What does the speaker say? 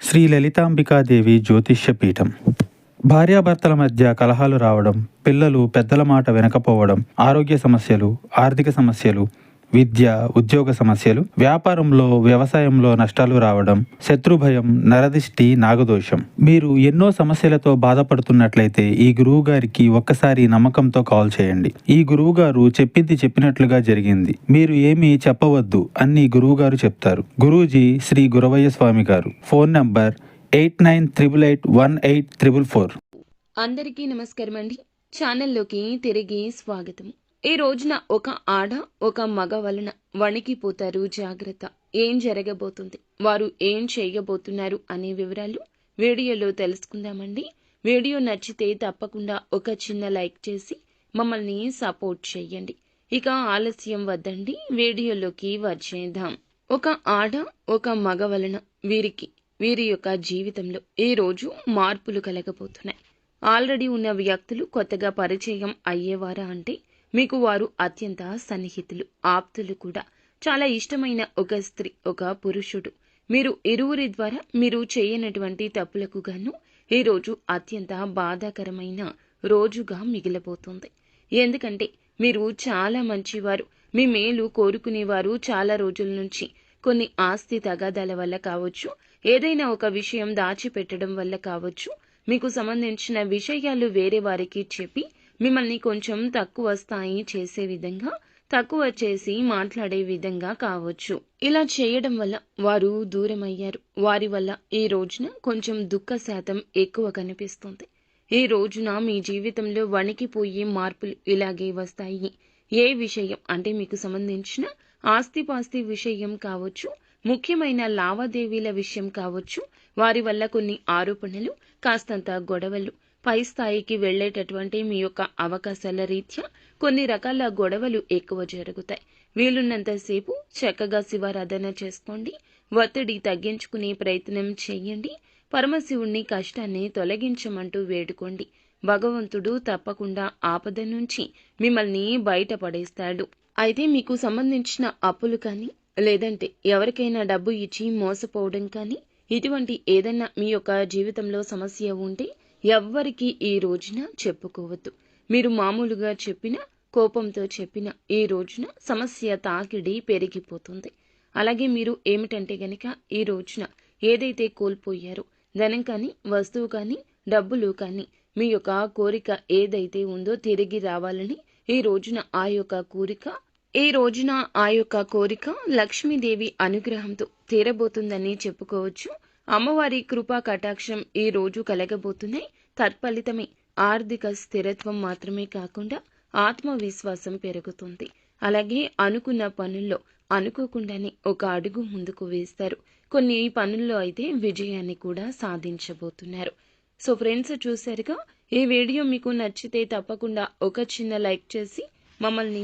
శ్రీ లలితాంబికాదేవి జ్యోతిష్య పీఠం. భార్యాభర్తల మధ్య కలహాలు రావడం, పిల్లలు పెద్దల మాట వినకపోవడం, ఆరోగ్య సమస్యలు, ఆర్థిక సమస్యలు, విద్య, ఉద్యోగ సమస్యలు, వ్యాపారంలో, వ్యవసాయంలో నష్టాలు రావడం, శత్రుభయం, నరదిష్టి, నాగదోషం. మీరు ఎన్నో సమస్యలతో బాధపడుతున్నట్లయితే ఈ గురువు గారికి ఒక్కసారి నమ్మకంతో కాల్ చేయండి. ఈ గురువు గారు చెప్పింది చెప్పినట్లుగా జరిగింది. మీరు ఏమీ చెప్పవద్దు అన్ని గురువు గారు చెప్తారు. గురూజీ శ్రీ గురవయ్య స్వామి గారు. Phone number 89881844. అందరికీ నమస్కారం అండి. ఛానల్లోకి తిరిగి స్వాగతం. ఈ రోజున ఒక ఆడ ఒక మగ వలన వణికిపోతారు. జాగ్రత్త. ఏం జరగబోతుంది, వారు ఏం చేయబోతున్నారు అనే వివరాలు వీడియోలో తెలుసుకుందామండి. వీడియో నచ్చితే తప్పకుండా ఒక చిన్న లైక్ చేసి మమ్మల్ని సపోర్ట్ చేయండి. ఇక ఆలస్యం వద్దండి, వీడియోలోకి వచ్చేద్దాం. ఒక ఆడ ఒక మగ వలన వీరి యొక్క జీవితంలో ఈ రోజు మార్పులు కలగబోతున్నాయి. ఆల్రెడీ ఉన్న వ్యక్తులు కొత్తగా పరిచయం అయ్యేవారా అంటే మీకు వారు అత్యంత సన్నిహితులు, ఆప్తులు కూడా. చాలా ఇష్టమైన ఒక స్త్రీ, ఒక పురుషుడు, మీరు ఇరువురి ద్వారా మీరు చేయనటువంటి తప్పులకు గాను ఈరోజు అత్యంత బాధాకరమైన రోజుగా మిగిలబోతుంది. ఎందుకంటే మీరు చాలా మంచివారు, మీ మేలు కోరుకునేవారు. చాలా రోజుల నుంచి కొన్ని ఆస్తి తగాదాల వల్ల కావచ్చు, ఏదైనా ఒక విషయం దాచిపెట్టడం వల్ల కావచ్చు, మీకు సంబంధించిన విషయాలు వేరే వారికి చెప్పి మిమ్మల్ని కొంచెం తక్కువ స్థాయి చేసే విధంగా, తక్కువ చేసి మాట్లాడే విధంగా కావచ్చు. ఇలా చేయడం వల్ల వారు దూరమయ్యారు. వారి వల్ల ఈ రోజున కొంచెం దుఃఖ శాతం ఎక్కువ కనిపిస్తుంది. ఈ రోజున మీ జీవితంలో వణికిపోయే మార్పులు ఇలాగే వస్తాయి. ఏ విషయం అంటే మీకు సంబంధించిన ఆస్తిపాస్తి విషయం కావచ్చు, ముఖ్యమైన లావాదేవీల విషయం కావచ్చు, వారి వల్ల కొన్ని ఆరోపణలు, కాస్తంత గొడవలు, పై స్థాయికి వెళ్లేటటువంటి మీ యొక్క అవకాశాల రీత్యా కొన్ని రకాల గొడవలు ఎక్కువ జరుగుతాయి. వీలున్నంతసేపు చక్కగా శివారాధన చేసుకోండి. ఒత్తిడి తగ్గించుకునే ప్రయత్నం చేయండి. పరమశివుణ్ణి కష్టాన్ని తొలగించమంటూ వేడుకోండి. భగవంతుడు తప్పకుండా ఆపద నుంచి మిమ్మల్ని బయటపడేస్తాడు. అయితే మీకు సంబంధించిన అప్పులు కానీ, లేదంటే ఎవరికైనా డబ్బు ఇచ్చి మోసపోవడం కానీ, ఇటువంటి ఏదైనా మీ యొక్క జీవితంలో సమస్య ఉంటే ఎవ్వరికీ ఈ రోజున చెప్పుకోవద్దు. మీరు మామూలుగా చెప్పినా, కోపంతో చెప్పినా ఈ రోజున సమస్య తాకిడి పెరిగిపోతుంది. అలాగే మీరు ఏమిటంటే గనక ఈ రోజున ఏదైతే కోల్పోయారో, ధనం కానీ, వస్తువు కానీ, డబ్బులు కానీ, మీ యొక్క కోరిక ఏదైతే ఉందో తిరిగి రావాలని ఈ రోజున ఆ యొక్క కోరిక లక్ష్మీదేవి అనుగ్రహంతో తీరబోతుందని చెప్పుకోవచ్చు. అమ్మవారి కృపా కటాక్షం ఈ రోజు కలగబోతున్నాయి. తత్ఫలితమే ఆర్థిక స్థిరత్వం మాత్రమే కాకుండా ఆత్మవిశ్వాసం పెరుగుతుంది. అలాగే అనుకున్న పనుల్లో అనుకోకుండానే ఒక అడుగు ముందుకు వేస్తారు. కొన్ని పనుల్లో అయితే విజయాన్ని కూడా సాధించబోతున్నారు. సో ఫ్రెండ్స్, చూశారుగా. ఈ వీడియో మీకు నచ్చితే తప్పకుండా ఒక చిన్న లైక్ చేసి మమ్మల్ని